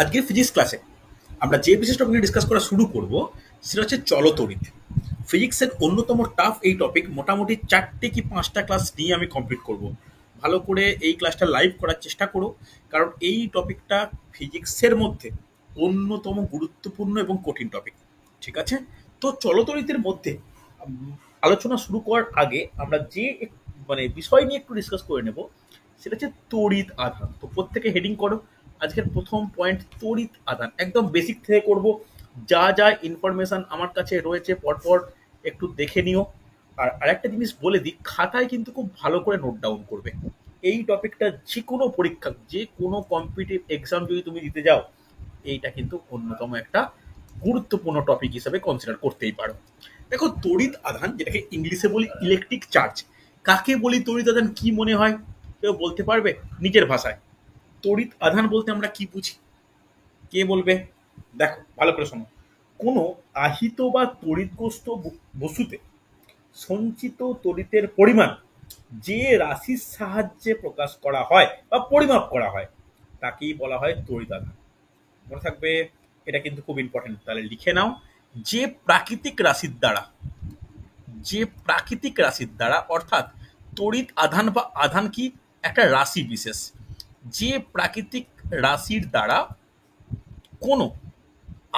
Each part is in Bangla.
আজকের ফিজিক্স ক্লাসে আমরা যে বিশেষ টপিক নিয়ে ডিসকাস করা শুরু করব সেটা হচ্ছে চলতরিৎ। ফিজিক্সের অন্যতম টাফ এই টপিক, মোটামুটি 4টে কি 5টা ক্লাস নিয়ে আমি কমপ্লিট করব। ভালো করে এই ক্লাসটা লাইভ করার চেষ্টা করো, কারণ এই টপিকটা ফিজিক্সের মধ্যে অন্যতম গুরুত্বপূর্ণ এবং কঠিন টপিক। ঠিক আছে? তো চলতরিতের মধ্যে আলোচনা শুরু করার আগে আমরা যে বিষয় নিয়ে একটু ডিসকাস করে নেব সেটা হচ্ছে তড়িৎ আধান। তো প্রত্যেকে হেডিং করো। আজকের প্রথম পয়েন্ট তড়িৎ আধান, একদম বেসিক থেকে করব। যা যা ইনফরমেশন আমার কাছে রয়েছে পরপর একটু দেখে নিও। আর আরেকটা জিনিস বলে দিই, খাতায় কিন্তু খুব ভালো করে নোট ডাউন করবে। এই টপিকটা যে কোনো পরীক্ষা, যে কোনো কম্পিটিটিভ এক্সাম যদি তুমি দিতে যাও, এইটা কিন্তু অন্যতম একটা গুরুত্বপূর্ণ টপিক হিসেবে কনসিডার করতেই পারো। দেখো, তড়িৎ আধান, যেটাকে ইংলিশে বলি ইলেকট্রিক চার্জ, কাকে বলি তড়িৎ আধান, কি মনে হয় কেউ বলতে পারবে নিজের ভাষায়? তড়িৎ আধান বলতে আমরা কি বুঝি, কে বলবে? দেখো ভালো করে শোনো। কোনো আহিত বা তড়িৎগ্রস্ত বস্তুতে সঞ্চিত তড়িতের পরিমাণ যে রাশির সাহায্যে প্রকাশ করা হয় বা পরিমাপ করা হয় তাকেই বলা হয় তড়িৎ আধান। মনে থাকবে, এটা কিন্তু খুব ইম্পর্টেন্ট, তাহলে লিখে নাও। যে প্রাকৃতিক রাশির দ্বারা, যে প্রাকৃতিক রাশির দ্বারা, অর্থাৎ তড়িৎ আধান বা আধান কি একটা রাশি বিশেষ, যে প্রাকৃতিক রাশির দ্বারা কোনো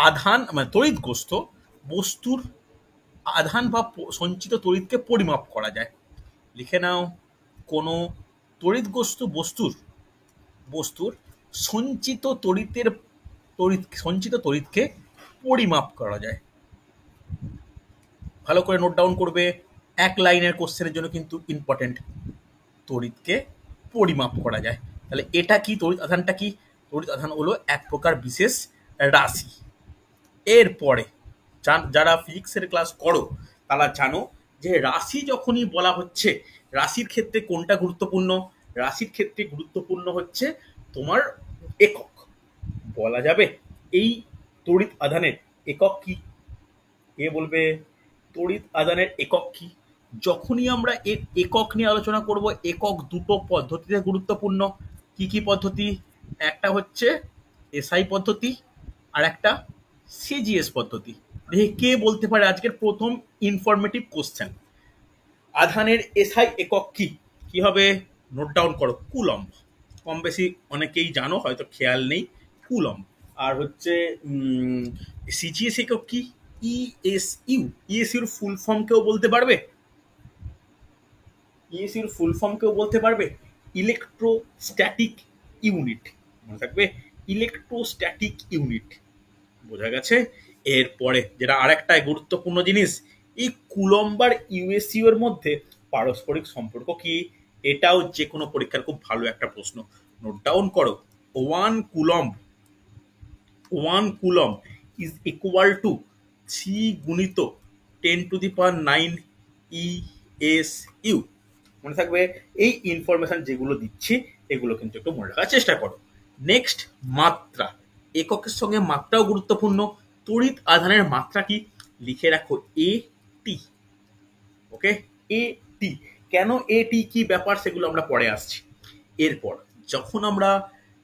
আধান মানে তড়িৎগ্রস্ত বস্তুর আধান বা সঞ্চিত তড়িৎকে পরিমাপ করা যায়। লিখে নাও, কোনো তড়িৎগ্রস্ত বস্তুর বস্তুর সঞ্চিত সঞ্চিত তড়িৎকে পরিমাপ করা যায়। ভালো করে নোট ডাউন করবে, এক লাইনের কোশ্চেনের জন্য কিন্তু ইম্পর্টেন্ট। তড়িৎকে পরিমাপ করা যায়, তাহলে এটা কি? তড়িৎ আধানটা কি? তড়িৎ আধান হলো এক প্রকার বিশেষ রাশি। এরপরে যারা ফিজিক্সের ক্লাস করো তারা জানো যে রাশি যখনই বলা হচ্ছে, রাশির ক্ষেত্রে কোনটা গুরুত্বপূর্ণ? রাশির ক্ষেত্রে গুরুত্বপূর্ণ হচ্ছে তোমার একক। বলা যাবে এই তড়িৎ আধানের একক কি? কে বলবে তড়িৎ আদানের একক কি? যখনই আমরা এর একক নিয়ে আলোচনা করব, একক দুটো পদ্ধতিতে গুরুত্বপূর্ণ। কি কি পদ্ধতি? একটা হচ্ছে এসআই পদ্ধতি, আর একটা সিজিএস পদ্ধতি। দেখি কে বলতে পারে আজকের প্রথম ইনফরমেটিভ কোশ্চেন। আধানের এসআই একক কি? কি হবে? নোট ডাউন করো, কুলম্ব। কম বেশি অনেকেই জানো, হয়তো খেয়াল নেই। কুলম্ব। আর হচ্ছে সিজিএস একক কি? ইএসইউ। ইএসইউর ফুল ফর্ম কেউ বলতে পারবে? ইএসইউর ফুল ফর্ম কেউ বলতে পারবে? Electrostatic unit. মনে থাকবে, ইলেকট্রোস্ট্যাটিক ইউনিট। বোঝা গেছে? এরপরে যেটা আরেকটা গুরুত্বপূর্ণ জিনিস, এই কুলম্ব আর ইউএসইউ এর মধ্যে পারস্পরিক সম্পর্ক কি? এটাও যে কোনো পরীক্ষার খুব ভালো একটা প্রশ্ন। নোট ডাউন করো, one coulomb, one coulomb is equal two 3 × 10⁹ ESU. মনে থাকবে, এই ইনফরমেশন যেগুলো দিচ্ছি এগুলো কিন্তু একটু মনে রাখার চেষ্টা করো। নেক্সট, মাত্রা। এককের সঙ্গে মাত্রাও গুরুত্বপূর্ণ। তড়িৎ আধানের মাত্রা কি? লিখে রাখো, এ টি। ওকে, এ টি। কেন এ টি, কি ব্যাপার, সেগুলো আমরা পরে আসছি। এরপর যখন আমরা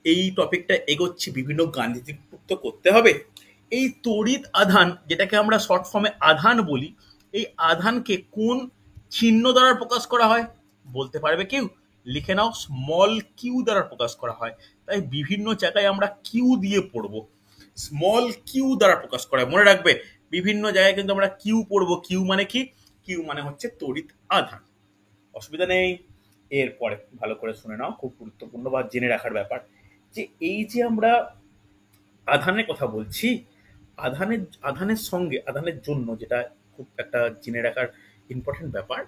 এই টপিকটা এগোচ্ছি, বিভিন্ন গাণিতিক যুক্ত করতে হবে। এই তড়িৎ আধান, যেটাকে আমরা শর্ট ফর্মে আধান বলি, এই আধানকে কোন চিহ্ন দ্বারা প্রকাশ করা হয় বলতে পারবে কেউ? লিখে নাও, স্মল কিউ দ্বারা প্রকাশ করা হয়। তাই বিভিন্ন জায়গায় আমরা কিউ দিয়ে পড়বো। স্মল কিউ দ্বারা প্রকাশ করা হয়, মনে রাখবে। বিভিন্ন জায়গায় কিন্তু আমরা কিউ পড়বো। কিউ মানে কি? কিউ মানে হচ্ছে তড়িৎ আধান। অসুবিধা নেই। এরপরে ভালো করে শুনে নাও, খুব গুরুত্বপূর্ণ বা জেনে রাখার ব্যাপার, যে এই যে আমরা আধানের কথা বলছি, আধানের আধানের সঙ্গে আধানের জন্য যেটা খুব একটা জেনে রাখার ইম্পর্টেন্ট ব্যাপার,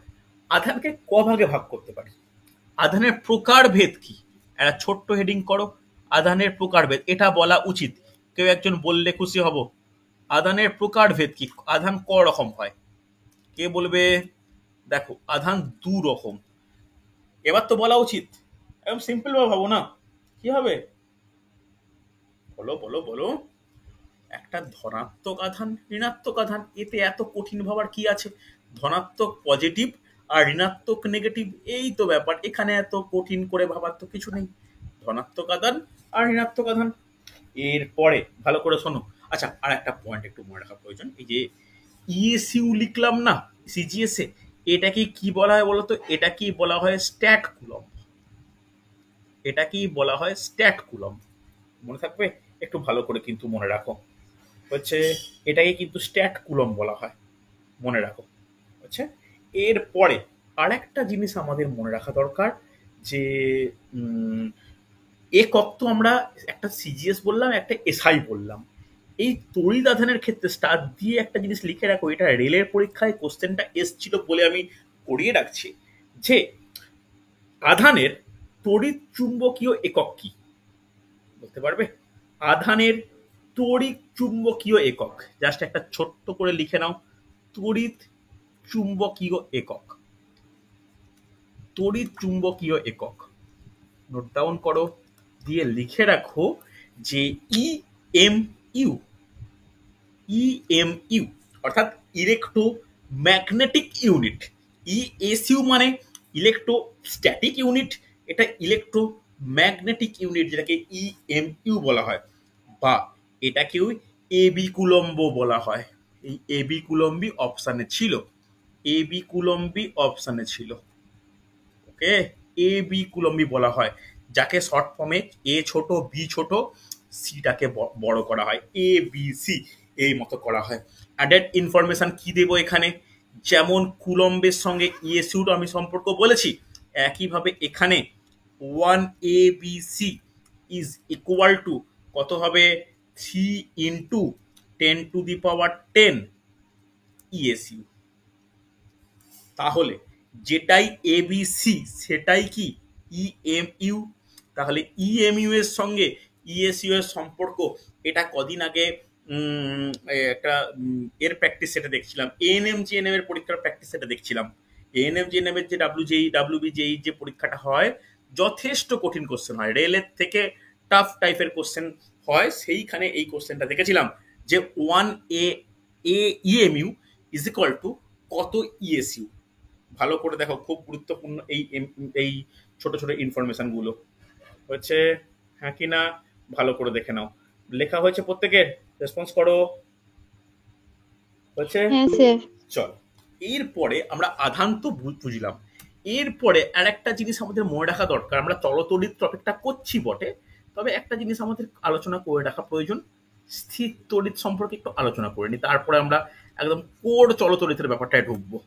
আধানকে ক ভাগে ভাগ করতে পারি। আধানের প্রকারভেদ কি? একটা ছোট্ট হেডিং করো, আধানের প্রকারভেদ। এটা বলা উচিত, কেউ একজন বললে খুশি হব। আধানের প্রকারভেদ কি? আধান ক রকম হয়? কে বলবে? দেখো, আধান দু রকম। এবার তো বলা উচিত, একদম সিম্পল ভাবে ভাবো না, কি হবে? বলো বলো বলো। একটা ধনাত্মক আধান, ঋণাত্মক আধান। এতে এত কঠিন ভাবার কি আছে? ধনাত্মক পজিটিভ আর ঋণাত্মক নেগেটিভ, এই তো ব্যাপার। এখানে এত কঠিন করে ভাবার তো কিছু নেই। ধনাত্মক আধান আর ঋণাত্মক আধান। এরপরে ভালো করে শোনো। আচ্ছা, আর একটা পয়েন্ট একটু মনে রাখা প্রয়োজন। এই যে ইএসইউ লিখলাম না সিজিএস এ, এটাকে কি বলা হয় বলতো? এটা কি বলা হয়? Stat coulomb. এটাকেই বলা হয় স্ট্যাট কুলম্ব। মনে থাকবে? একটু ভালো করে কিন্তু মনে রাখো। হচ্ছে এটাকে কিন্তু স্ট্যাট কুলম্ব বলা হয়, মনে রাখো। হচ্ছে এরপরে আরেকটা জিনিস আমাদের মনে রাখা দরকার, যে উম, একক তো আমরা একটা সিজিএস বললাম, একটা এসআই বললাম। এই তড়িৎ আধানের ক্ষেত্রে স্টার দিয়ে একটা জিনিস লিখে রাখো, এটা রেলের পরীক্ষায় কোশ্চেনটা এসছিল বলে আমি করিয়ে রাখছি, যে আধানের তড়িৎ চুম্বকীয় একক কি? বলতে পারবে? আধানের তড়িৎ চুম্বকীয় একক, জাস্ট একটা ছোট্ট করে লিখে নাও, তড়িৎ চুম্বকীয় একক। তড়িৎ চুম্বকীয় একক নোট ডাউন করো, দিয়ে লিখে রাখো যে ই এম ইউ। ইএমইউ অর্থাৎ ইলেকট্রোম্যাগনেটিক ইউনিট। ইএসইউ মানে ইলেকট্রোস্ট্যাটিক ইউনিট, এটা ইলেকট্রোম্যাগনেটিক ইউনিট, যেটাকে ইএমইউ বলা হয়, বা এটাকেও এবি কুলম্ব বলা হয়। এই এবি কুলম্বই অপশানে ছিল, এবি কুলম্বই অপশানে ছিল। ওকে, এবি কুলম্বই বলা হয়, যাকে শর্ট ফর্মে এ ছোট বি ছোট সিটাকে বড় করা হয়, এ বি সি এই মতো করা হয়। অ্যাডেড ইনফরমেশন কি দেবো এখানে? যেমন কুলম্বের সঙ্গে ইএসইউর আমি সম্পর্ক বলেছি, একইভাবে এখানে 1 ABC ইজ ইকুয়াল টু কত হবে? 3 × 10⁻10 ইএসইউ। তাহলে যেটাই এবিসি সেটাই কি ইএমইউ। তাহলে ইএমইউ এর সঙ্গে ইএসইউ এর সম্পর্ক, এটা কদিন আগে একটা এর প্র্যাকটিস সেটা দেখছিলাম, এএনএম জিএনএম এর পরীক্ষার প্র্যাকটিস সেটা দেখছিলাম। এএনএম জিএনএম এর যে ডাব্লিউবিজেই যে পরীক্ষাটা হয়, যথেষ্ট কঠিন কোশ্চেন হয়, রেলের থেকে টাফ টাইপের কোশ্চেন হয়, সেইখানে এই কোশ্চেনটা দেখেছিলাম, যে 1 ইএমইউ ইজ ইকুয়াল টু কত ইএসইউ। ভালো করে দেখো, খুব গুরুত্বপূর্ণ এই ছোট ছোট ইনফরমেশন গুলো। হচ্ছে হ্যাঁ কি না ভালো করে দেখে নাও। লেখা হয়েছে প্রত্যেকের? রেসপন্স করো। হচ্ছে হ্যাঁ স্যার। চল, এরপরে আমরা আধান তো বুঝলাম। এরপরে আর একটা জিনিস আমাদের মনে রাখা দরকার, আমরা চলতড়িৎ টপিকটা করছি বটে, তবে একটা জিনিস আমাদের আলোচনা করে রাখা প্রয়োজন, স্থির তড়িৎ সম্পর্কে একটু আলোচনা করে নিই, তারপরে আমরা একদম কোর চলতড়িতের ব্যাপারটায় ঢুকবো।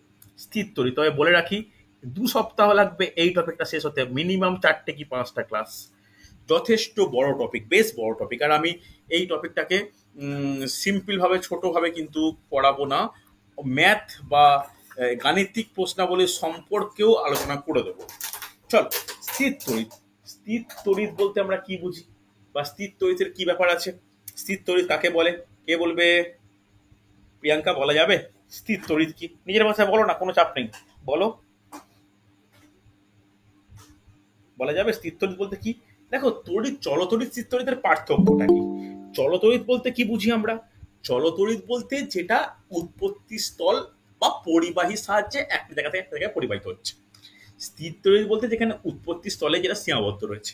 স্থির তড়িৎ, তবে বলে রাখি 2 সপ্তাহ লাগবে এই টপিকটা শেষ হতে, মিনিমাম 4টে কি 5টা ক্লাস। যথেষ্ট বড় টপিক, বেশ বড় টপিক, আর আমি এই টপিকটাকে সিম্পল ভাবে ছোটভাবে কিন্তু পড়াবো না, ম্যাথ বা গাণিতিক প্রশ্নাবলীর সম্পর্কেও আলোচনা করে দেবো। চল, স্থির তড়িৎ। স্থির তড়িৎ বলতে আমরা কি বুঝি, বা স্থির তড়িতের কি ব্যাপার আছে? স্থির তড়িৎ কাকে বলে? কে বলবে? প্রিয়াঙ্কা, বলা যাবে স্থির তড়িৎ কি? নিজের ভাষায় বলো না, কোনো চাপ নেই, বলো। বলা যাবে স্থির তড়িৎ বলতে কি? দেখো, তড়িৎ, চলতড়িৎ, স্থির তড়িতের পার্থক্যটা কি? চলতড়িৎ বলতে কি বুঝি আমরা? চলতড়িৎ বলতে যেটা উৎপত্তি স্থল বা পরিবাহীর সাহায্যে একটা জায়গা থেকে একটা জায়গায় পরিবাহিত হচ্ছে। স্থির তড়িৎ বলতে যেখানে উৎপত্তি স্থলে যেটা সীমাবদ্ধ রয়েছে।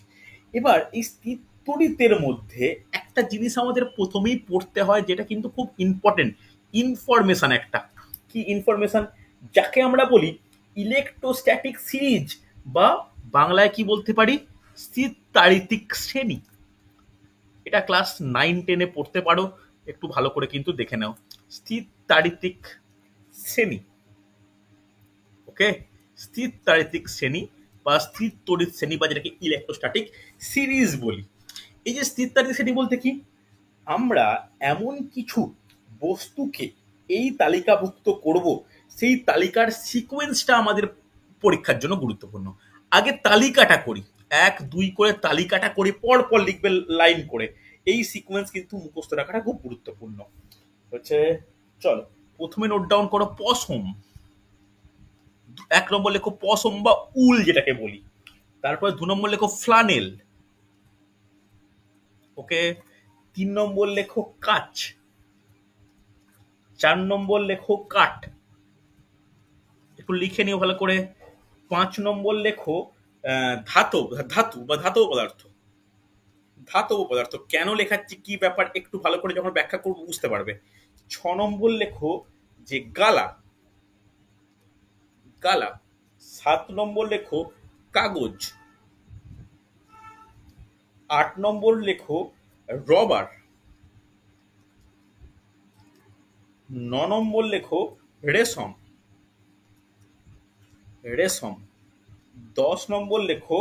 এবার এই স্থির তড়িতের মধ্যে একটা জিনিস আমাদের প্রথমেই পড়তে হয়, যেটা কিন্তু খুব ইম্পর্টেন্ট ইনফরমেশন একটা। কি ইনফরমেশন? যাকে আমরা বলি ইলেকট্রোস্ট্যাটিক সিরিজ, বা বাংলায় কি বলতে পারি? স্থির তাড়িতিক শ্রেণী। এটা ক্লাস 9-10-এ পড়তে পারো, একটু ভালো করে কিন্তু দেখে নাও। স্থির তাড়িতিক শ্রেণী, ওকে, স্থির তাড়িতিক শ্রেণী বা স্থির তড়িৎ শ্রেণী, বা যেটাকে ইলেকট্রোস্ট্যাটিক সিরিজ বলি। এই যে স্থির তাড়িতিক শ্রেণী বলতে কি, আমরা এমন কিছু বস্তুকে এই তালিকাভুক্ত করব, সেই তালিকার সিকোয়েন্সটা আমাদের পরীক্ষার জন্য গুরুত্বপূর্ণ। আগে তালিকাটা করি, 1 2 করে তালিকাটা করি, পর পর লিখবে লাইন করে। এই সিকোয়েন্স কিন্তু মুখস্থ রাখাটা খুব গুরুত্বপূর্ণ। হচ্ছে চলো, প্রথমে নোট ডাউন করো পশম। 1 নম্বর লেখো পশম বা উল যেটাকে বলি। তারপরে 2 নম্বর লেখো ফ্লানেল। ওকে, 3 নম্বর লেখো কাচ। 4 নম্বর লেখো কাঠ, একটু লিখে নিও ভালো করে। 5 নম্বর লেখো ধাতু ধাতু বা ধাতব পদার্থ। ধাতব পদার্থ কেন লেখাচ্ছি, কি ব্যাপার, একটু ভালো করে যখন ব্যাখ্যা করবো বুঝতে পারবে। 6 নম্বর লেখো যে গালা, গালা। 7 নম্বর লেখো কাগজ। 8 নম্বর লেখো রবার। 9 নম্বর লেখো রেশম, রেশম। 10 নম্বর লেখো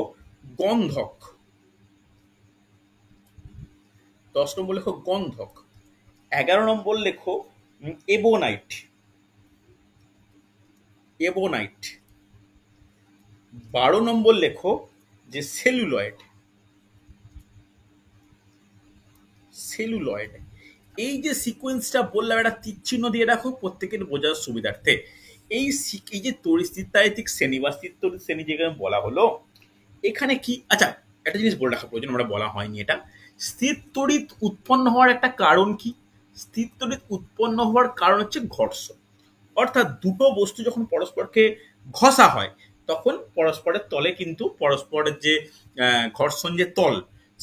গন্ধক, 10 নম্বর লেখো গন্ধক। 11 নম্বর লেখো এবোনাইট, এবোনাইট। 12 নম্বর লেখো যে সেলুলয়েড, সেলুলয়েড। এই যে সিকোয়েন্সটা বললাম, একটা তীরচিহ্ন দিয়ে রাখো প্রত্যেকের বোঝার সুবিধার্থে। এই যে তরিস্থিতায়িক শ্রেণী বা স্থিরতরিৎ শ্রেণী যেখানে বলা হলো, এখানে কি, আচ্ছা একটা জিনিস বলে রাখা প্রয়োজন, আমরা বলা হয়নি এটা। স্থির তড়িৎ উৎপন্ন হওয়ার একটা কারণ কি? স্থির তড়িৎ উৎপন্ন হওয়ার কারণ হচ্ছে ঘর্ষণ। অর্থাৎ দুটো বস্তু যখন পরস্পরকে ঘষা হয়, তখন পরস্পরের তলে কিন্তু পরস্পরের যে ঘর্ষণ যে তল,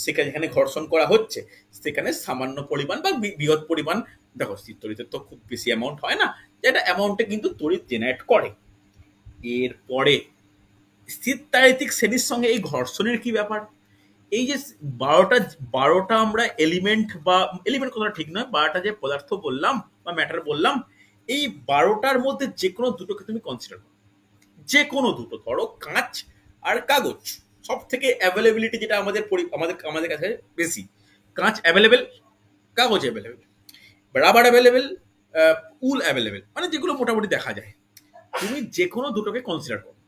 সেখানে যেখানে ঘর্ষণ করা হচ্ছে সেখানে সামান্য পরিমাণ বা বৃহৎ পরিমাণ, দেখো স্থির তড়িতের তো খুব বেশি অ্যামাউন্ট হয় না, যেটা অ্যামাউন্টে কিন্তু তড়িৎ জেনারেট করে। এরপরে স্থিরতায়িক শ্রেণীর সঙ্গে এই ঘর্ষণের কি ব্যাপার? এই যে 12টা আমরা এলিমেন্ট, বা এলিমেন্ট কথাটা ঠিক নয়, 12টা যে পদার্থ বললাম বা ম্যাটার বললাম, এই 12টার মধ্যে যে কোনো দুটোকে তুমি কনসিডার করো, যে কোনো দুটো। ধরো কাঁচ আর কাগজ, সব থেকে অ্যাভেলেবিলিটি যেটা আমাদের আমাদের আমাদের কাছে বেশি, কাঁচ অ্যাভেলেবেল, কাগজ অ্যাভেলেবেল, রাবার অ্যাভেলেবেল, উল অ্যাভেলেবেল, মানে যেগুলো মোটামুটি দেখা যায়। তুমি যে কোনো দুটোকে কনসিডার করো,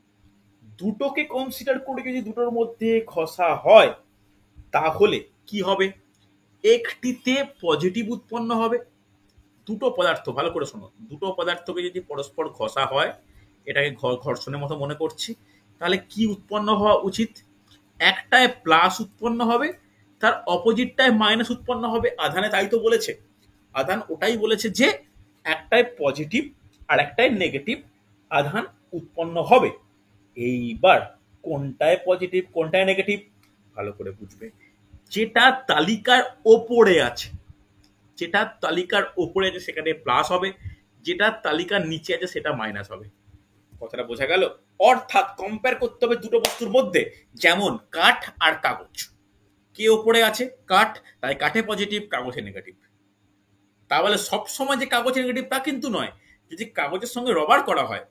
দুটোকে কনসিডার করে যদি দুটোর মধ্যে ঘষা হয়, তাহলে কি হবে? একটিতে পজিটিভ উৎপন্ন হবে। দুটো পদার্থ, ভালো করে শোনো, দুটো পদার্থকে যদি পরস্পর ঘষা হয়, এটাকে ঘর্ষণের মতো মনে করছি, তাহলে কি উৎপন্ন হওয়া উচিত? একটায় প্লাস উৎপন্ন হবে, তার অপোজিটটায় মাইনাস উৎপন্ন হবে। আধানে তাই তো বলেছে, আধান ওটাই বলেছে যে একটায় পজিটিভ আর একটায় নেগেটিভ আধান উৎপন্ন হবে। এইবার কোনটায় পজিটিভ কোনটায় নেগেটিভ ভালো করে বুঝবে। যেটা তালিকার ওপরে আছে, যেটা তালিকার ওপরে আছে সেখানে প্লাস হবে, যেটা তালিকার নিচে আছে সেটা মাইনাস হবে। কথাটা বোঝা গেল? অর্থাৎ কম্পেয়ার করতে হবে দুটো বস্তুর মধ্যে, যেমন কাঠ আর কাগজ। কে ওপরে আছে? কাঠ, তাই কাঠে পজিটিভ কাগজে নেগেটিভ। তাহলে সবসময় যে কাগজে নেগেটিভ তা কিন্তু নয়। যদি কাগজের সঙ্গে রবার করা হয়,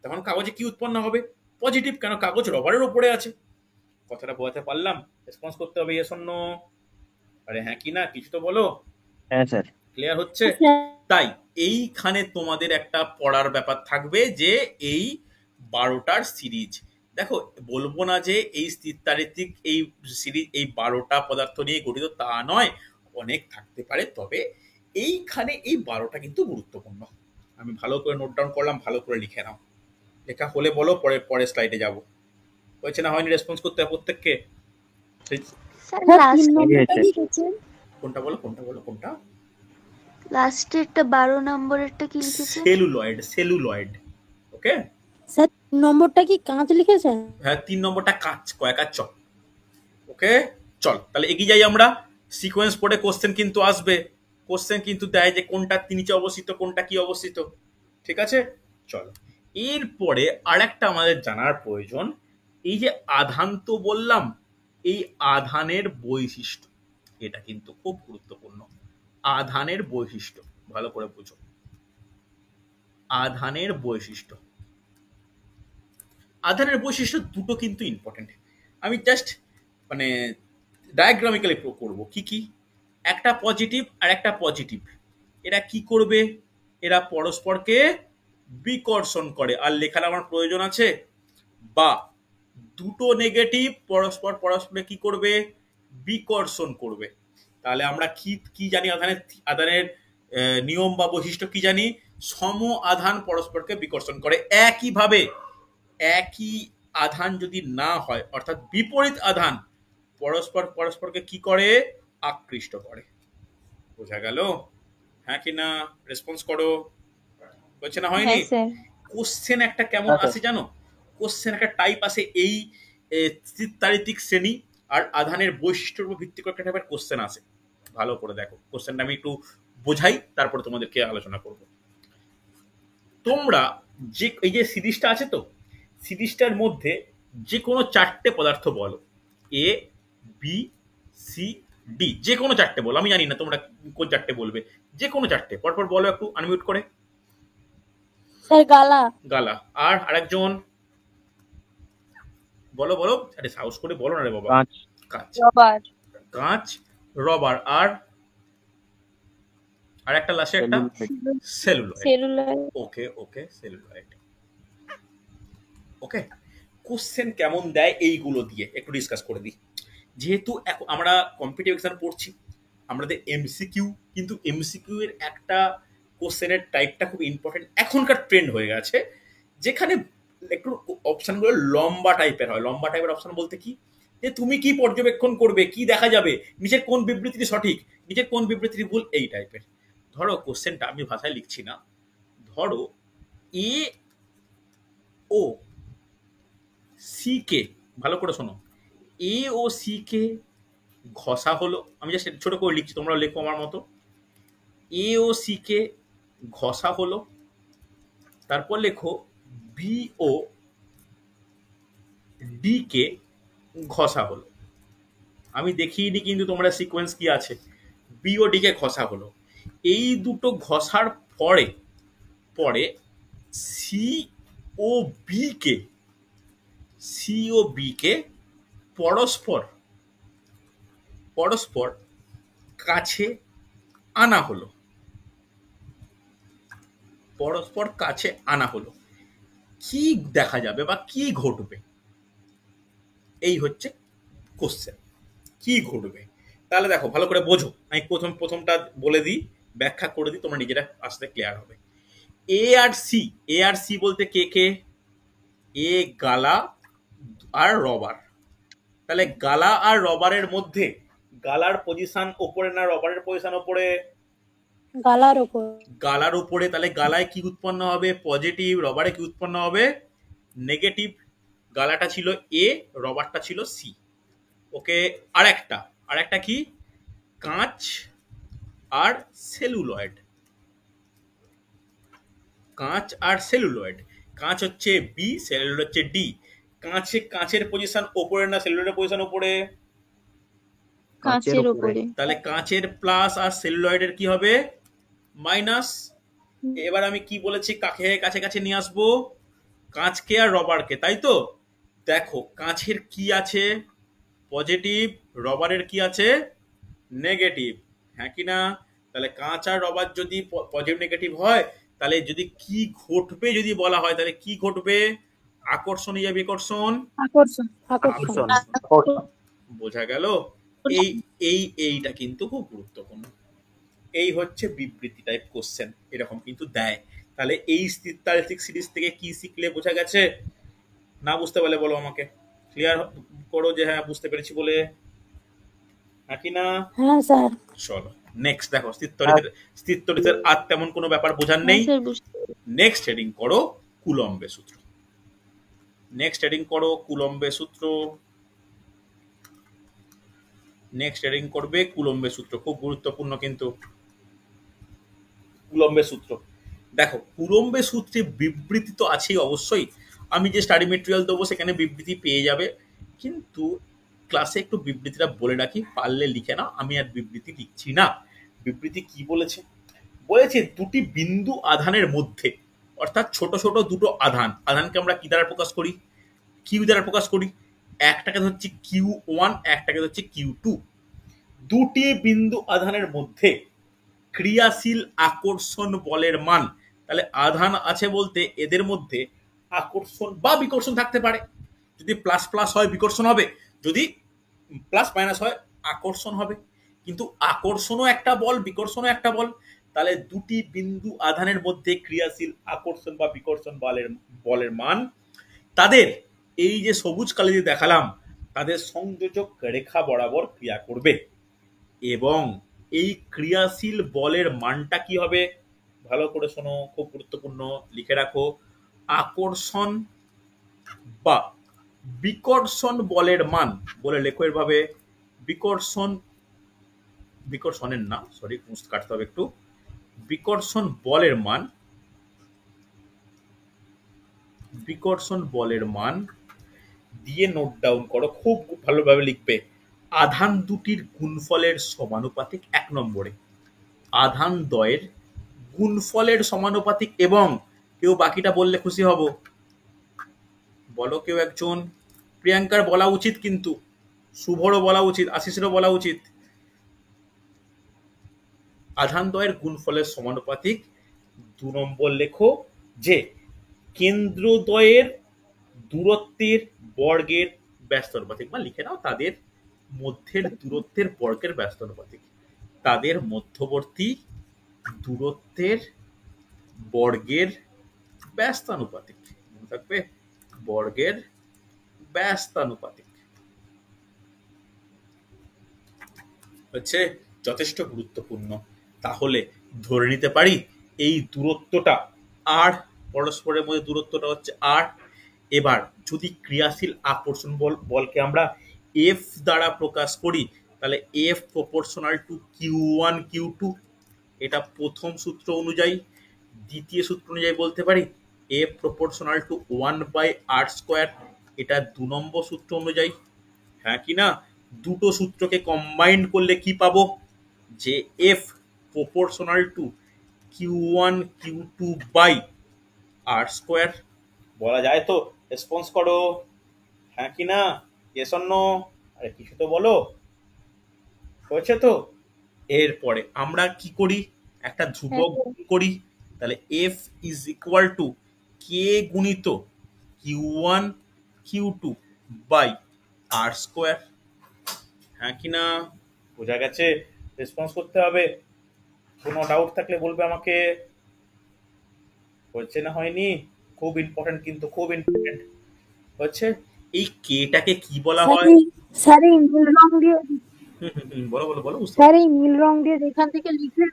তখন কাগজে কি উৎপন্ন হবে? পজিটিভ, কেন কাগজ রবারের ওপরে আছে। কথাটা বোঝাতে পারলাম? রেসপন্স করতে হবে ইয়েস অর নো। আরে হ্যাঁ কি না, কিছু তো বলো। হ্যাঁ স্যার। ক্লিয়ার হচ্ছে? তাই এইখানে তোমাদের একটা পড়ার ব্যাপার থাকবে যে এই 12টার সিরিজ, দেখো বলবো না যে এই স্থিরতারিত্বিক এই সিরিজ এই 12টা পদার্থ নিয়ে গঠিত, তা নয়, অনেক থাকতে পারে, তবে এইখানে এই 12টা কিন্তু গুরুত্বপূর্ণ। আমি ভালো করে নোট ডাউন করলাম, ভালো করে লিখে নাও। লেখা হলে বলো, পরে পরের স্লাইডে যাব। হয়েছে না হয়নি রেসপন্স করতে হবে প্রত্যেককে। স্যার হয়ে লাস্ট গেছে। লিখেছেন, কোনটা বলো, কোনটা বলো, কোনটা? লাস্টেরটা 12 নম্বরেরটা কি লিখেছেন? Celluloid, celluloid. ওকে, স্যার নম্বরটা কি কাঁচ লিখেছেন? হ্যাঁ 3 নম্বরটা কাচ, কয়েকার চ। ওকে, চল তাহলে এগিয়ে যাই আমরা। সিকোয়েন্স পড়ে কোশ্চেন কিন্তু আসবে, কোশ্চেন কিন্তু দেয় যে কোনটা নিচে অবস্থিত কোনটা কি অবস্থিত। ঠিক আছে, চলো। এরপরে আরেকটা আমাদের জানার প্রয়োজন, এই যে আধান তো বললাম, এই আধানের বৈশিষ্ট্য, এটা কিন্তু খুব গুরুত্বপূর্ণ। আধানের বৈশিষ্ট্য ভালো করে বুঝো। আধানের বৈশিষ্ট্য, আধানের বৈশিষ্ট্য দুটো কিন্তু ইম্পর্টেন্ট। আমি জাস্ট মানে ডায়াগ্রামিক্যালি করব। কি কি? একটা পজিটিভ আর একটা পজিটিভ, এরা কি করবে? এরা পরস্পরকে বিকর্ষণ করে। আর লেখার আমার প্রয়োজন আছে? বা দুটো নেগেটিভ পরস্পর পরস্পরে কি করবে? বিকর্ষণ করবে। তাহলে আমরা কি কি জানি? আধানের আধানের নিয়ম বা বৈশিষ্ট্য কি জানি? সম আধান পরস্পরকে বিকর্ষণ করে। একইভাবে একই আধান যদি না হয়, অর্থাৎ বিপরীত আধান পরস্পর পরস্পরকে কি করে? আকৃষ্ট করে। বোঝা গেল? হ্যাঁ কি না? রেসপন্স করো। বলছে না হয়নি? কোশ্চেন একটা কেমন আসে জানো? কোশ্চেন একটা টাইপ আসে এই স্থিরতারিত্বিক শ্রেণী আর আধানের বৈশিষ্ট্যের উপর ভিত্তি করে একটা টাইপের কোশ্চেন আসে। ভালো করে দেখো, কোশ্চেনটা আমি একটু বোঝাই, তারপরে তোমাদেরকে আলোচনা করব। তোমরা যে এই যে সিরিজটা আছে, তো সিরিজটার মধ্যে যে কোনো চারটে পদার্থ বলো, এ, বি, সি, ডি, যে কোনো চারটে বলো। আমি জানি না তোমরা কোন চারটে বলবে, যে কোনো চারটে পরপর বলো একটু আনমিউট করে। স্যার গালা। গালা। আর আরেকজন বলো বলো, আরে সাহস করে বলো না রে বাবা। কাঁচ। কাঁচ। রবার। কাঁচ, রবার, আর আর একটা লাস্টে একটা সেলুলয়েড। সেলুলার। ওকে ওকে, সেলুলয়েড। ওকে, কোশ্চেন কেমন দেয় এইগুলো দিয়ে একটু ডিসকাস করে দিই। যেহেতু আমরা কম্পিটিটিভ এক্সাম পড়ছি, আমাদের এমসিকিউ, কিন্তু এমসিকিউ এর একটা কোশ্চেনের টাইপটা খুব ইম্পর্টেন্ট, এখনকার ট্রেন্ড হয়ে গেছে, যেখানে একটু অপশনগুলো লম্বা টাইপের হয়। লম্বা টাইপের অপশন বলতে কি, যে তুমি কি পর্যবেক্ষণ করবে, কি দেখা যাবে, নিচের কোন বিবৃতিটি সঠিক, নিচের কোন বিবৃতিটি ভুল, এই টাইপের। ধরো কোশ্চেনটা আমি ভাষায় লিখছি না, ধরো এ ও সি কে, ভালো করে শোনো, এ ও সি কে ঘষা হলো। আমি জাস্ট ছোট করে লিখছি, তোমরা লেখো আমার মতো। এ ও সি কে ঘষা হলো, তারপর লেখো বি ও ডি কে ঘষা হলো। আমি দেখিয়ে দিই কিন্তু তোমরা সিকোয়েন্স কি আছে। বি ও ডি কে ঘষা হলো, এই দুটো ঘষার পরে পরে সি ও বি কে পরস্পর পরস্পর কাছে আনা হলো, পরস্পর কাছে আনা হলো। কি দেখা যাবে বা কি ঘটবে, এই হচ্ছে কোশ্চেন। কি ঘটবে, তাহলে দেখো ভালো করে বোঝো। আমি প্রথমটা বলে দিই, ব্যাখ্যা করে দিই, তোমরা নিজেরা আসতে ক্লিয়ার হবে। এ আর সি, এ আর সি বলতে কে কে, এ গালা আর রবার। তাহলে গালা আর রবারের মধ্যে গালার পজিশন ওপরে না রবারের পজিশন ওপরে? গালার ওপর। গালার উপরে। তাহলে গালায় কি উৎপন্ন হবে, পজিটিভ। রবারে কি উৎপন্ন হবে, নেগেটিভ। গালাটা ছিল এ, রবারটা ছিল সি। ওকে, আরেকটা কি, কাঁচ আর সেলুলয়েড। কাঁচ আর সেলুলয়েড, কাঁচ হচ্ছে বি, সেলুলয়েড হচ্ছে ডি। কাঁচের পজিশন ওপরে না সেলুলয়েডের পজিশন ওপরে? কাঁচের উপরে। তাহলে কাঁচের প্লাস আর সেলুলয়েডের কি হবে, মাইনাস। এবার আমি কি বলেছি, কাকে কাছে কাছে নিয়ে আসবো, কাঁচকে আর রবারকে, তাই তো? দেখো কাঁচের কি আছে, পজিটিভ, রবারের কি আছে, নেগেটিভ, হ্যাঁ কি না? তাহলে কাঁচ আর রবার যদি পজিটিভ নেগেটিভ হয়, তাহলে যদি কি ঘটবে যদি বলা হয়, তাহলে কি ঘটবে, আকর্ষণ ইয়া বিকর্ষণ? আকর্ষণ। আকর্ষণ। বোঝা গেল? এইটা কিন্তু খুব গুরুত্বপূর্ণ। এই হচ্ছে বিবৃতি টাইপ কোশ্চেন, এরকম কিন্তু দেয়। তাহলে এই তাত্ত্বিক সিরিজ থেকে কি শিখলে বোঝা গেছে? না বুঝতে পারলে বলো আমাকে, ক্লিয়ার করো যে হ্যাঁ বুঝতে পেরেছি বলে, নাকি না? হ্যাঁ স্যার। চলো নেক্সট দেখো, স্থিরতরিতের আর তেমন কোনো ব্যাপার বোঝার নেই। নেক্সট হেডিং করো কুলম্বের সূত্র। নেক্সট হেডিং করো কুলম্বের সূত্র। নেক্সট হেডিং করবে কুলম্বের সূত্র, খুব গুরুত্বপূর্ণ কিন্তু কুলম্বের সূত্র। দেখো কুলম্বের সূত্রে বিবৃতি তো আছেই অবশ্যই, আমি যে স্টাডি মেটেরিয়াল দেবো সেখানে বিবৃতি পেয়ে যাবে, কিন্তু ক্লাসে একটু বিবৃতিটা বলে রাখি, পারলে লিখে নাও। আমি আর বিবৃতি লিখছি না। বিবৃতি কি বলেছে, বলেছে দুটি বিন্দু আধানের মধ্যে, অর্থাৎ ছোট ছোট দুটো আধানকে আমরা কি দ্বারা প্রকাশ করি, কিউ দ্বারা প্রকাশ করি। একটাকে হচ্ছে Q1, একটাকে হচ্ছে Q2। দুটি বিন্দু আধানের মধ্যে ক্রিয়াশীল আকর্ষণ বলের মান, তাহলে আধান আছে বলতে এদের মধ্যে আকর্ষণ বা বিকর্ষণ থাকতে পারে। যদি প্লাস প্লাস হয় বিকর্ষণ হবে, যদি প্লাস মাইনাস হয় আকর্ষণ হবে। কিন্তু আকর্ষণও একটা বল, বিকর্ষণও একটা বল। তাহলে দুটি বিন্দু আধানের মধ্যে ক্রিয়াশীল আকর্ষণ বা বিকর্ষণ বলের মান তাদের এই যে সবুজ কালি দিয়ে দেখালাম, তাদের সংযোজক রেখা বরাবর ক্রিয়া করবে। এবং এই ক্রিয়াশীল বলের মানটা কি হবে, ভালো করে শোনো, খুব গুরুত্বপূর্ণ, লিখে রাখো। আকর্ষণ বা বিকর্ষণ বলের মান বলে লেখো এভাবে। বিকর্ষণ, বিকর্ষণের না, সরি মুস্ত কাটতে হবে একটু। বিকর্ষণ বলের মান, বিকর্ষণ বলের মান দিয়ে নোট ডাউন করো, খুব ভালোভাবে লিখবে। আধান দুটির গুণফলের সমানুপাতিক 1 নম্বরে। আধান দ্বয়ের গুণফলের সমানুপাতিক এবং কেউ বাকিটা বললে খুশি হব। বলো কেউ একজন। প্রিয়াঙ্কার বলা উচিত, কিন্তু শুভরও বলা উচিত, আশিসেরও বলা উচিত। আধান দ্বয়ের গুণফলের সমানুপাতিক 2 নম্বর লেখো যে কেন্দ্রদ্বয়ের দূরত্বের বর্গের ব্যস্তানুপাতিক, বা লিখে নাও তাদের মধ্যের দূরত্বের বর্গের ব্যস্তানুপাতিক। তাদের মধ্যবর্তী দূরত্বের বর্গের ব্যস্তানুপাতিক, মনে থাকবে, বর্গের ব্যস্তানুপাতিক হচ্ছে যথেষ্ট গুরুত্বপূর্ণ। তাহলে ধরে নিতে পারি এই দূরত্বটা আর, পরস্পরের মধ্যে দূরত্বটা হচ্ছে আর। এবার যদি ক্রিয়াশীল আকর্ষণ বলকে আমরা এফ দ্বারা প্রকাশ করি, তাহলে এফ প্রপোর্শনাল টু কিউ1 কিউ2, এটা প্রথম সূত্র অনুযায়ী। দ্বিতীয় সূত্র অনুযায়ী বলতে পারি এফ প্রপোর্শনাল টু 1/r², এটা 2 নম্বর সূত্র অনুযায়ী। হ্যাঁ কি না? দুটো সূত্রকে কম্বাইন করলে কি পাবো? যে এফ প্রপোর্শনাল টু কিউ1 কিউ2/r²। বলা যায় তো? রেসপন্স করো, হ্যাঁ কি না, ইয়েস অর নো? আরে কিছু তো বলো, হয়েছে তো? এরপরে আমরা কি করি, একটা ধ্রুবক গুণ করি। তাহলে এফ ইজ ইকুয়াল টু কে গুণিত কিউ1 কিউ2/r²। হ্যাঁ কি না? বোঝা গেছে? রেসপন্স করতে হবে। কোনো ডাউট থাকলে বলবে আমাকে। হয়েছে না হয়নি? খুব ইম্পর্টেন্ট, কিন্তু খুব ইম্পর্টেন্ট হচ্ছে। এই কেটাকে কি বলা হয়? স্যার এই নীল রং দিয়ে, বলো বলো বলো। স্যার এই নীল রং দিয়ে যেখান থেকে লিখলেন,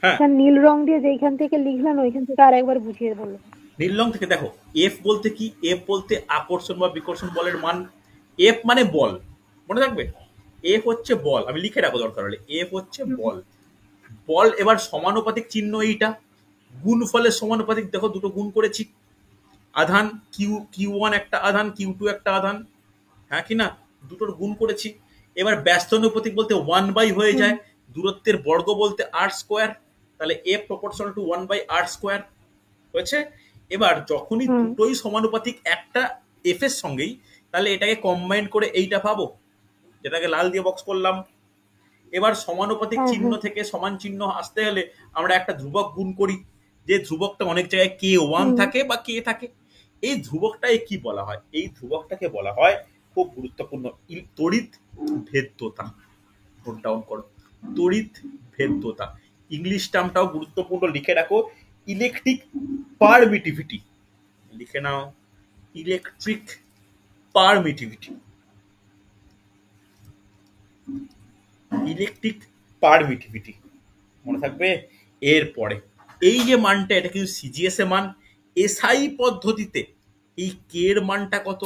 হ্যাঁ, স্যার নীল রং দিয়ে যেখান থেকে লিখলেন ওইখান থেকে আরেকবার বুঝিয়ে বললেন। নীল রং থেকে দেখো, এফ বলতে কি? এফ বলতে আকর্ষণ বা বিকর্ষণ বলের মান। এফ মানে বল, মনে থাকবে। এফ হচ্ছে বল, আমি লিখে রাখবো দরকার হলে। এফ হচ্ছে বল, বল। এবার সমানুপাতিক চিহ্ন এইটা, গুণফলের সমানুপাতিক। দেখো দুটো গুণ করেছি, আধান কিউ1 একটা আধান, কিউ2 একটা আধান, হ্যাঁ কি না, দুটোর গুণ করেছি। এবার ব্যস্তানুপাতিক বলতে 1/, হয়ে যায়। দূরত্বের বর্গ বলতে r², তাহলে এফ প্রপোর্শনাল টু 1/r²। হয়েছে? এবার যখনই দুটোই সমানুপাতিক একটা এফ এর সঙ্গেই, তাহলে এটাকে কম্বাইন করে এইটা পাবো, যেটাকে লাল দিয়ে বক্স করলাম। এবার সমানুপাতিক চিহ্ন থেকে সমান চিহ্ন আসতে হলে আমরা একটা ধ্রুবক গুণ করি, যে ধ্রুবকটা অনেক জায়গায় k1 থাকে বা k থাকে। এই ধ্রুবকটাকে কি বলা হয়? এই ধ্রুবকটাকে বলা হয়, খুব গুরুত্বপূর্ণ, তড়িৎ ভেদ্যতা। নোট ডাউন করো, তড়িৎ ভেদ্যতা। ইংলিশ টার্মটাও গুরুত্বপূর্ণ, লিখে রাখো, ইলেকট্রিক পারমিটিভিটি। লিখে নাও, ইলেকট্রিক পারমিটিভিটি, ইলেকট্রিক পারমিটিভিটি, মনে থাকবে। এরপরে এই যে মানটা, এটা কিন্তু সিজিএস এ মান। এসআই পদ্ধতিতে এই কে এর মানটা কত?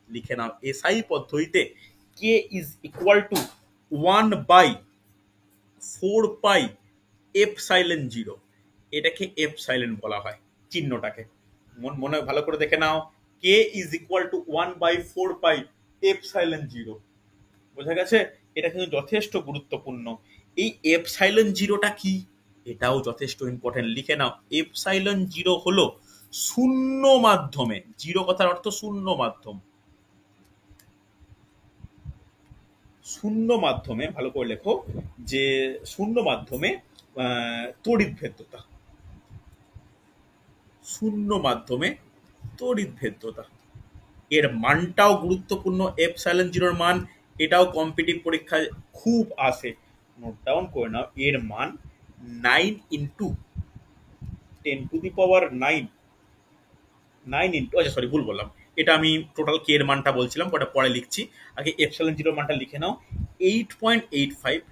লিখে নাও, এসআই পদ্ধতিতে কে ইজ ইকুয়াল টু 1/4πε0। এটাকে এপসাইলন বলা হয়, চিহ্নটাকে মনে ভালো করে দেখে নাও। কে ইজ ইকুয়াল টু 1/4πε0, বোঝা গেছে? এটা কিন্তু যথেষ্ট গুরুত্বপূর্ণ। এই এপসাইলন 0টা কি? এটাও যথেষ্ট ইম্পর্টেন্ট, লিখে নাও। এপসাইলন 0 হলো শূন্য মাধ্যমে, জিরো কথার অর্থ শূন্য মাধ্যম। শূন্য মাধ্যমে, ভালো করে লেখো, যে শূন্য মাধ্যমে তড়িৎ ভেদ্যতা, শূন্য মাধ্যমে তড়িৎ ভেদ্যতা। এর মানটাও গুরুত্বপূর্ণ, এপসাইলন 0 মান। এটাও কম্পিটিটিভ পরীক্ষায় খুব আসে, নোট ডাউন করে নাও। এর মান 9 ইন্টু 10⁹9, 9 ইন্টু, আচ্ছা সরি ভুল বললাম, এটা আমি টোটাল কে এর মানটা বলছিলাম, ওটা পরে লিখছি। আগে এপসাইলন 0 মানটা লিখে নাও, 8.85,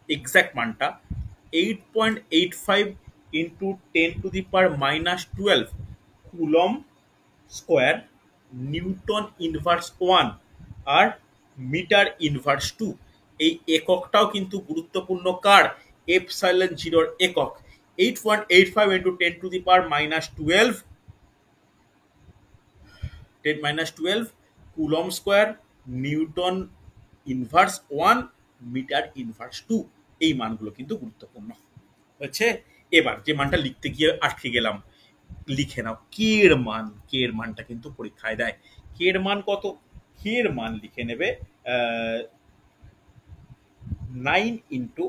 এক্সাক্ট মানটা 8.85 into 10⁻⁻12 coulomb square newton inverse 1 আর মিটার ইনভার্স 2। এই এককটাও কিন্তু গুরুত্বপূর্ণ কার? এপসাইলন জিরোর একক। 8.85 into 10 to the power minus 12 coulomb square, newton inverse 1, metre inverse 2। এই মানগুলো কিন্তু গুরুত্বপূর্ণ হচ্ছে। এবার যে মানটা লিখতে গিয়ে আটকে গেলাম, লিখে নাও কে এর মান। কে এর মানটা কিন্তু পরীক্ষায় দেয়। কে এর মান কত? কে এর মান লিখে নেবে 9 into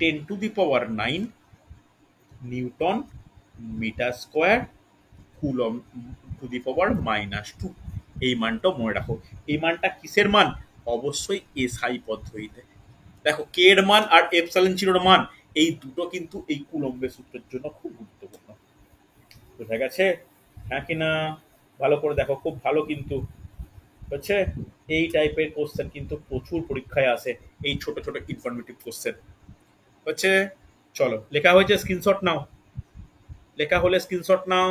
10 to the power 9 newton metre square coulomb to the power minus 2। এই মানটা মনে রাখো। এই মানটা কিসের মান? অবশ্যই এসআই পদ্ধতিতে। দেখো কে এর মান আর এপসাইলন জিরোর মান, এই দুটো কিন্তু এই কুলম্বের সূত্রের জন্য খুব গুরুত্বপূর্ণ। বোঝা গেছে? হ্যাঁ কি না? ভালো করে দেখো, খুব ভালো কিন্তু হচ্ছে। এই টাইপের কোশ্চেন কিন্তু প্রচুর পরীক্ষায় আসে, এই ছোট ছোট ইনফরমেটিভ কোশ্চেন হচ্ছে। চলো, লেখা হয়েছে, স্ক্রিনশট নাও। লেখা হলে স্ক্রিনশট নাও।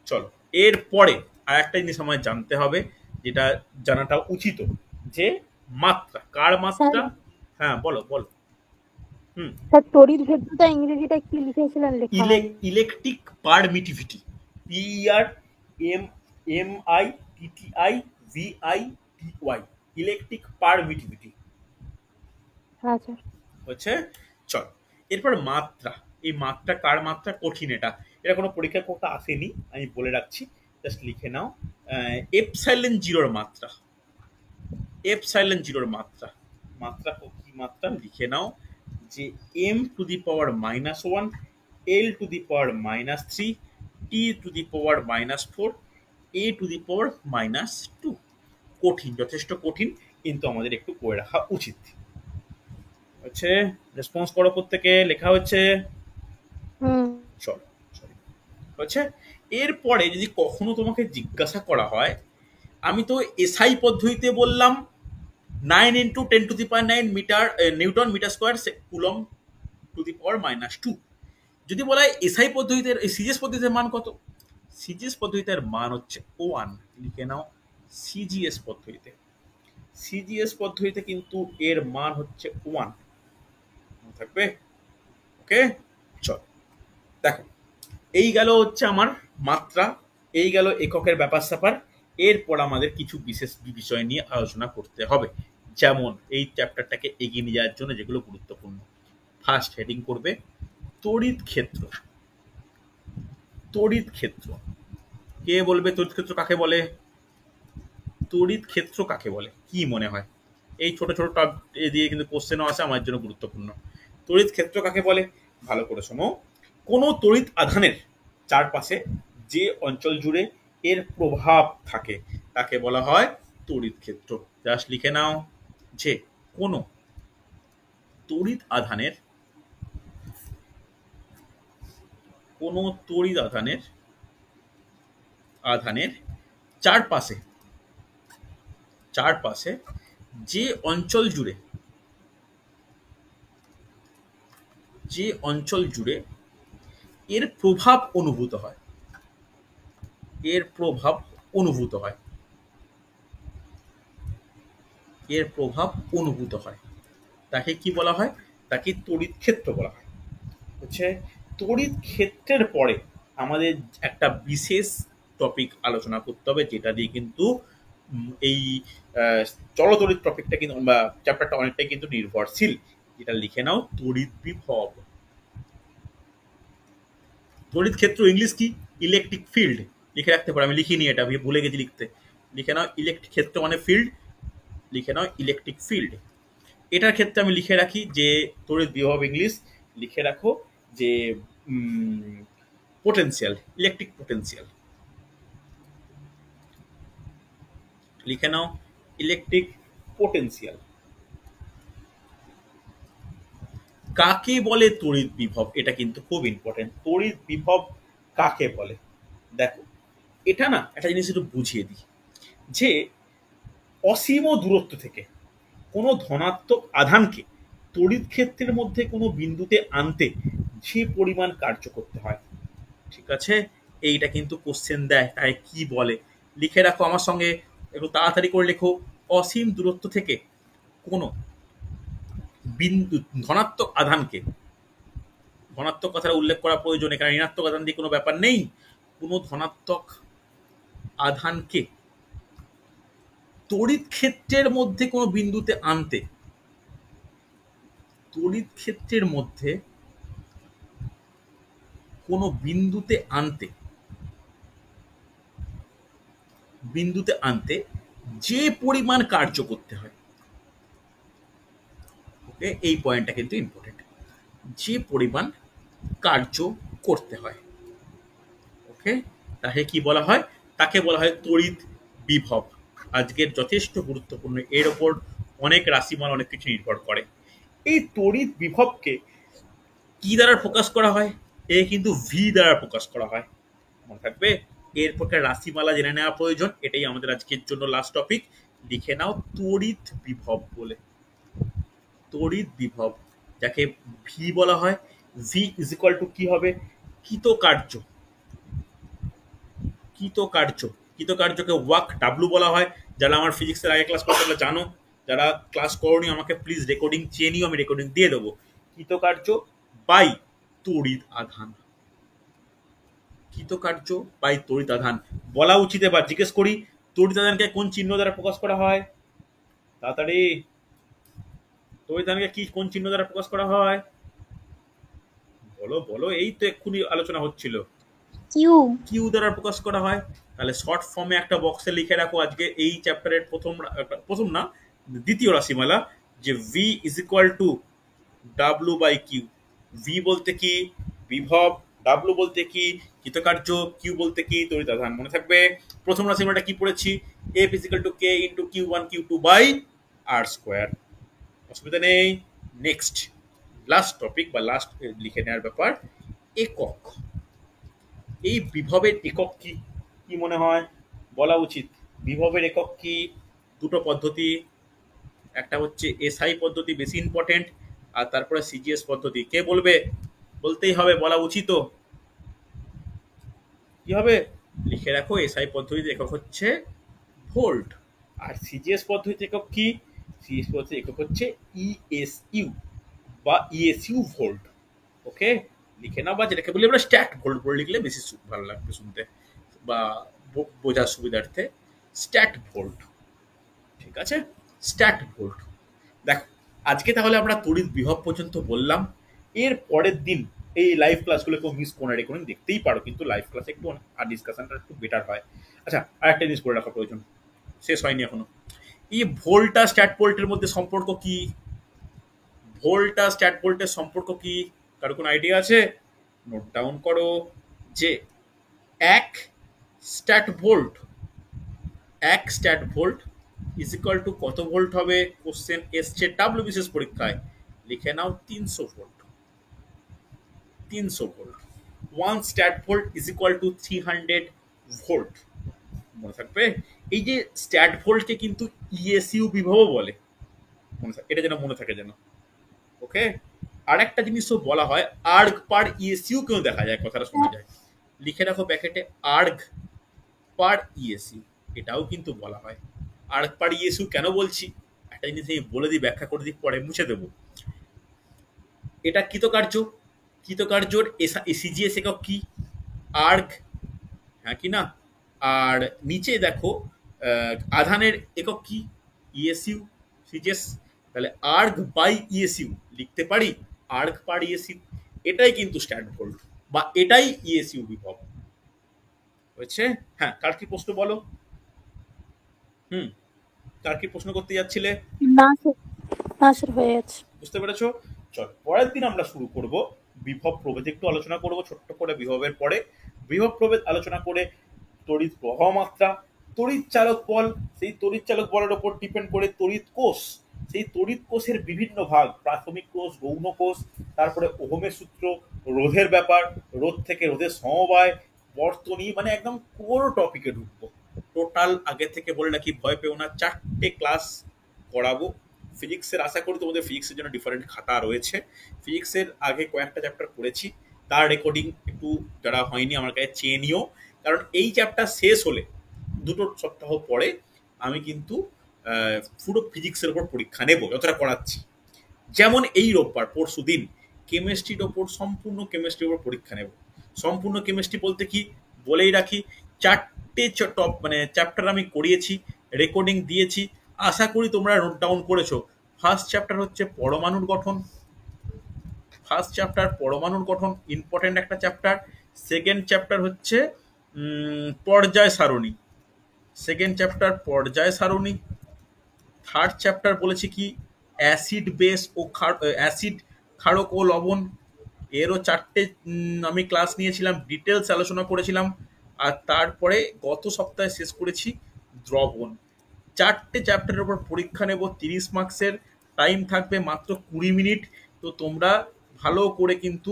চলো, এরপরে আর একটা জিনিস আমায় জানতে হবে, যেটা জানাটা উচিত, যে মাত্রা। কার মাত্রা? হ্যাঁ বলো বলো। স্যার তড়িৎ ভেদ্যতা ইংরেজিটা কি লিখেছিলেন? লেখা হয়নি। Electric permittivity, PR M M I TTI VI TY, electric permittivity হ্যাঁ স্যার। হচ্ছে। চল, এরপর মাত্রা। এই মাত্রা কার মাত্রা? কঠিন এটা, এটা কোনো পরীক্ষা করতে আসেনি, আমি বলে রাখছি, জাস্ট লিখে নাও। এপসাইলন জিরোর মাত্রা। এপসাইলন জিরোর মাত্রা, মাত্রা কি মাত্রা লিখে নাও, যে M to the power minus 1, L to the power minus 3, T to the power minus 4, A to the power minus 2। কঠিন, যথেষ্ট কঠিন, কিন্তু আমাদের একটু করে রাখা উচিত হচ্ছে। রেসপন্স করো প্রত্যেকে, লেখা হচ্ছে। চলো হচ্ছে। এরপরে যদি কখনো তোমাকে জিজ্ঞাসা করা হয়, আমি তো এসআই পদ্ধতিতে বললাম 9 into 10 to the power 9 metre newton metre square coulomb to the power minus 2। যদি বলা হয় এসআই পদ্ধতিতে, সিজিএস পদ্ধতির মান কত? সিজিএস পদ্ধতির মান হচ্ছে 1। লিখে নাও সিজিএস পদ্ধতিতে। সিজিএস পদ্ধতিতে কিন্তু এর মান হচ্ছে 1 থাকবে। ওকে, চল দেখো, এই গেল হচ্ছে আমার মাত্রা, এই গেল এককের ব্যাপার স্যাপার। এরপর আমাদের কিছু বিশেষ বিষয় নিয়ে আলোচনা করতে হবে, যেমন এই চ্যাপ্টারটাকে এগিয়ে নিয়ে যাওয়ার জন্য যেগুলো গুরুত্বপূর্ণ। ফার্স্ট হেডিং করবে তড়িৎ ক্ষেত্র। তড়িৎ ক্ষেত্র, কে বলবে তড়িৎ ক্ষেত্র কাকে বলে? তড়িৎ ক্ষেত্র কাকে বলে কি মনে হয়? এই ছোট ছোট টপ দিয়ে কিন্তু কোশ্চেনও আছে, আমার জন্য গুরুত্বপূর্ণ। তড়িৎ ক্ষেত্র কাকে বলে? ভালো করে শোনো। কোনো তড়িৎ আধানের চারপাশে যে অঞ্চল জুড়ে এর প্রভাব থাকে তাকে বলা হয় তড়িৎ ক্ষেত্র। জাস্ট লিখে নাও যে কোনো তড়িৎ আধানের, কোনো তড়িৎ আধানের চারপাশে যে অঞ্চল জুড়ে এর প্রভাব অনুভূত হয়, এর প্রভাব অনুভূত হয় তাকে কি বলা হয়? তাকে তড়িৎ ক্ষেত্র বলা হয় হচ্ছে। তড়িৎ ক্ষেত্রের পরে আমাদের একটা বিশেষ টপিক আলোচনা করতে হবে, যেটা দিয়ে কিন্তু এই চলতড়িৎ টপিকটা কিন্তু বা চ্যাপ্টারটা অনেকটাই কিন্তু নির্ভরশীল। যেটা লিখে নাও তড়িৎ বিভব। তড়িৎ ক্ষেত্র ইংলিশ কি? Electric field. লিখে রাখতে পারো, আমি লিখিনি, এটা আমি ভুলে গেছি লিখতে। লিখে নাও ইলেকট্রিক ক্ষেত্র মানে ফিল্ড, লিখে নাও ইলেকট্রিক ফিল্ড। এটার ক্ষেত্রে আমি লিখে রাখি যে তড়িৎ বিভব ইংলিশ, লিখে রাখো যে পোটেনশিয়াল, ইলেকট্রিক পোটেনশিয়াল। লিখে নাও ইলেকট্রিক পোটেনশিয়াল। কাকে বলে তড়িৎ বিভব? এটা কিন্তু খুব ইম্পর্টেন্ট। তড়িৎ বিভব কাকে বলে? দেখো, এটা না একটা জিনিস একটু বুঝিয়ে দিই, যে অসীম দূরত্ব থেকে কোনো ধনাত্মক আধানকে তড়িৎ ক্ষেত্রের মধ্যে কোনো বিন্দুতে আনতে যে পরিমাণ কার্য করতে হয়, ঠিক আছে, এইটা কিন্তু কোশ্চেন দেয়, তাই কি বলে? লিখে রাখো আমার সঙ্গে, একটু তাড়াতাড়ি করে লেখো। অসীম দূরত্ব থেকে কোনো বিন্দু ধনাত্মক আধানকে, ধনাত্মক কথাটা উল্লেখ করা প্রয়োজন, এখানে ঋণাত্মক আধান দিয়ে কোনো ব্যাপার নেই, কোনো ধনাত্মক আধানকে তড়িৎ ক্ষেত্রের মধ্যে কোনো বিন্দুতে আনতে, তড়িৎ ক্ষেত্রের মধ্যে কোনো বিন্দুতে আনতে, বিন্দুতে আনতে যে পরিমাণ কার্য করতে হয়, ওকে, এই পয়েন্টটা কিন্তু ইম্পর্টেন্ট, যে পরিমাণ কার্য করতে হয়, ওকে, তাকে কি বলা হয়? তাকে বলা হয় তড়িৎ বিভব। আজকের যথেষ্ট গুরুত্বপূর্ণ, এর ওপর অনেক রাশিমাল অনেক কিছু নির্ভর করে। এই তড়িৎ বিভবকে কি দ্বারা প্রকাশ করা হয়? এ কিন্তু ভি দ্বারা প্রকাশ করা হয়, মনে থাকবে। এরপর রাশিমালা জেনে নেওয়া প্রয়োজন, এটাই আমাদের আজকের জন্য লাস্ট টপিক। লিখে নাও তড়িৎ বিভব বলে, তড়িৎ বিভব যাকে ভি বলা হয়। ভি ইজ ইকুয়াল টু কি হবে? কৃতকার্য, কৃতকার্য, কৃতকার্যকে ওয়ার্ক ডাব্লু বলা হয়। যারা আমার ফিজিক্সের আগে ক্লাস করতে জানো, যারা ক্লাস করোনি আমাকে প্লিজ রেকর্ডিং চেয়ে নিও, আমি রেকর্ডিং দিয়ে দেবো। কৃতকার্য বাই তড়িৎ আধান, কৃতকার্য বাই তড়িৎ আধান বলা উচিত। এবার জিজ্ঞেস করি, তড়িৎ আধানকে কোন চিহ্ন দ্বারা প্রকাশ করা হয়? তাড়াতাড়ি, তড়িৎ আধানকে কি কোন চিহ্ন দ্বারা প্রকাশ করা হয়? বলো বলো, এই তো এক্ষুনি আলোচনা হচ্ছিল। কিউ। কিউ দ্বারা প্রকাশ করা হয়। তাহলে শর্ট ফর্মে একটা বক্সে লিখে রাখো আজকে এই চ্যাপ্টারের প্রথম না, দ্বিতীয় রাশিমালা, যে V is equal to W by Q. V বলতে কি? বিভব। ডাব্লু বলতে কি? কৃতকার্য। কিউ বলতে কি? তড়িৎ আধান। মনে থাকবে। প্রথম রাশিমালাটা কি পড়েছি? F is equal to K into Q one Q two by R square. অসুবিধা নেই। নেক্সট লাস্ট টপিক বা লাস্ট লিখে নেওয়ার ব্যাপার, একক। এই বিভবের একক কি? কি মনে হয় বলা উচিত? বিভবের একক কি? দুটো পদ্ধতি, একটা হচ্ছে এসআই পদ্ধতি, বেশি ইম্পর্টেন্ট, আর তারপরে সিজিএস পদ্ধতি। কে বলবে? বলতেই হবে, বলা উচিত। কি হবে? লিখে রাখো, এসআই পদ্ধতির একক হচ্ছে ভোল্ট, আর সিজিএস পদ্ধতির একক কি? সিজিএস পদ্ধতির একক হচ্ছে ইএসইউ বা ইএসইউ ভোল্ট। ওকে, লিখে নাও, বা যেটাকে বলি আমরা স্ট্যাট ভোল্ট বলে লিখলে বেশি ভালো লাগবে শুনতে বা বোঝার সুবিধার্থে। স্ট্যাট ভোল্ট, ঠিক আছে, স্ট্যাট ভোল্ট। দেখো, আজকে তাহলে আমরা তড়িৎ বিভব পর্যন্ত বললাম। এর পরের দিন এই লাইভ ক্লাসগুলো কেউ মিস করে রেখে দেখতেই পারো, কিন্তু লাইভ ক্লাসে একটু আর ডিসকাশনটা একটু বেটার হয়। আচ্ছা, আর একটা জিনিস করে রাখা প্রয়োজন, শেষ হয়নি এখনো। এই ভোল্টা স্ট্যাট ভোল্টের মধ্যে সম্পর্ক কি? ভোল্টা স্ট্যাট ভোল্টের সম্পর্ক কি? কারো কোনো আইডিয়া আছে? নোট ডাউন করো যে এক স্ট্যাট ভোল্ট, এক stat volt is equal two কত ভোল্ট হবে? কোশ্চেন এসছে ডাব্লিউ বিশেষ পরীক্ষায়। লিখে নাও 300 volt. 300 volt. One stat volt is equal two 300 volt. মনে থাকবে। এই যে স্ট্যাট ভোল্টকে কিন্তু ইএসইউ বিভবও বলে, এটা যেন মনে থাকে যেন। ওকে, আর একটা জিনিসও বলা হয়, আর্গ পার ইএসইউ কেউ দেখা যায়, কথাটা শোনা যায়। লিখে রাখো ব্যাকেটে, আর্গ পার ইএসইউ, এটাও কিন্তু বলা হয়। আর্গ পার ইএসইউ কেন বলছি একটা জিনিস আমি বলে দিই, ব্যাখ্যা করে দিই, পরে মুছে দেবো। এটা কৃতকার্য, কৃতকার্যর সিজিএস একক কি? আর্গ, হ্যাঁ কি না? আর নিচে দেখো আধানের একক কি? ইএসইউ। সিজিএস, তাহলে আর্গ বাই ইএসইউ লিখতে পারি, আর্গ পার ইএসইউ। এটাই কিন্তু স্ট্যাট ভোল্ট বা এটাই ইএসইউ বিভব হয়েছে। হ্যাঁ, কার কি প্রশ্ন বলো? কার কি প্রশ্ন করতে যাচ্ছিলে? না স্যার, না স্যার, হয়ে গেছে। বুঝতে পেরেছো? চল, পরের দিন আমরা শুরু করব বিভব প্রভেদ, একটু আলোচনা করব ছোট্ট করে বিভবের পরে। বিভব প্রভেদ আলোচনা করে তড়িৎ প্রবাহ মাত্রা, তড়িৎ চালক বল, সেই তড়িৎ চালক বলের উপর ডিপেন্ড করে তড়িৎ কোষ, সেই তড়িৎ কোষের বিভিন্ন ভাগ, প্রাথমিক কোষ, গৌণ কোষ, তারপরে ওহমের সূত্র, রোধের ব্যাপার, রোধ থেকে রোধের সমবায়, বর্তনী, মানে একদম কোর টপিকে ঢুকবো। টোটাল আগে থেকে বলে রাখি, ভয় পেও না, 4টে ক্লাস করাবো ফিজিক্সের। আশা করি তোমাদের ফিজিক্সের জন্য ডিফারেন্ট খাতা রয়েছে। ফিজিক্সের আগে কয়েকটা চ্যাপ্টার পড়েছি, তার রেকর্ডিং একটু যারা হয়নি আমার কাছে চেয়ে নিও, কারণ এই চ্যাপ্টার শেষ হলে দুটো সপ্তাহ পরে আমি কিন্তু পুরো ফিজিক্সের উপর পরীক্ষা নেব, যতটা করাচ্ছি। যেমন এই রোববার পরশু দিন কেমিস্ট্রির ওপর, সম্পূর্ণ কেমিস্ট্রির ওপর পরীক্ষা নেব। সম্পূর্ণ কেমিস্ট্রি বলতে কি বলেই রাখি, 4টে টপ মানে চ্যাপ্টার আমি করিয়েছি, রেকর্ডিং দিয়েছি, আশা করি তোমরা নোট ডাউন করেছো। ফার্স্ট চ্যাপ্টার হচ্ছে পরমাণুর গঠন, ফার্স্ট চ্যাপ্টার পরমাণুর গঠন, ইম্পর্টেন্ট একটা চ্যাপ্টার। সেকেন্ড চ্যাপ্টার হচ্ছে পর্যায় সারণী, সেকেন্ড চ্যাপ্টার পর্যায় সারণী। থার্ড চ্যাপ্টার বলেছি কি অ্যাসিড বেস ও অ্যাসিড, ক্ষারক ও লবণ। এরও 4টে আমি ক্লাস নিয়েছিলাম, ডিটেলস আলোচনা করেছিলাম। আর তারপরে গত সপ্তাহে শেষ করেছি দ্রবণ। 4টে চ্যাপ্টারের উপর পরীক্ষা নেব, 30 মার্কসের, টাইম থাকবে মাত্র 20 মিনিট। তো তোমরা ভালো করে কিন্তু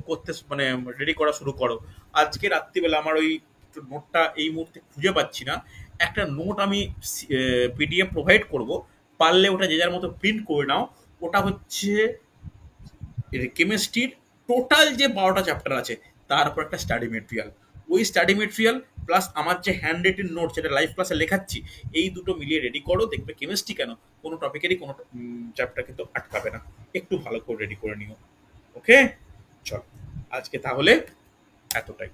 করতে মানে রেডি করা শুরু করো। আজকে রাত্রিবেলা আমার ওই নোটটা এই মুহূর্তে খুঁজে পাচ্ছি না, একটা নোট আমি পিডিএফ প্রোভাইড করব, পারলে ওটা যে যার মতো প্রিন্ট করে নাও। ওটা হচ্ছে কেমিস্ট্রির টোটাল যে 12টা চ্যাপ্টার আছে তার উপর একটা স্টাডি মেটেরিয়াল। ওই স্টাডি মেটেরিয়াল প্লাস আমার যে হ্যান্ড রিটেন নোট যেটা লাইভ ক্লাসে লেখাচ্ছি, এই দুটো মিলিয়ে রেডি করো, দেখবে কেমিস্ট্রি কেন কোনো টপিকেরই কোনো চ্যাপ্টার কিন্তু আটকাবে না। একটু ভালো করে রেডি করে নিও। ওকে, চল আজকে তাহলে এতটাই।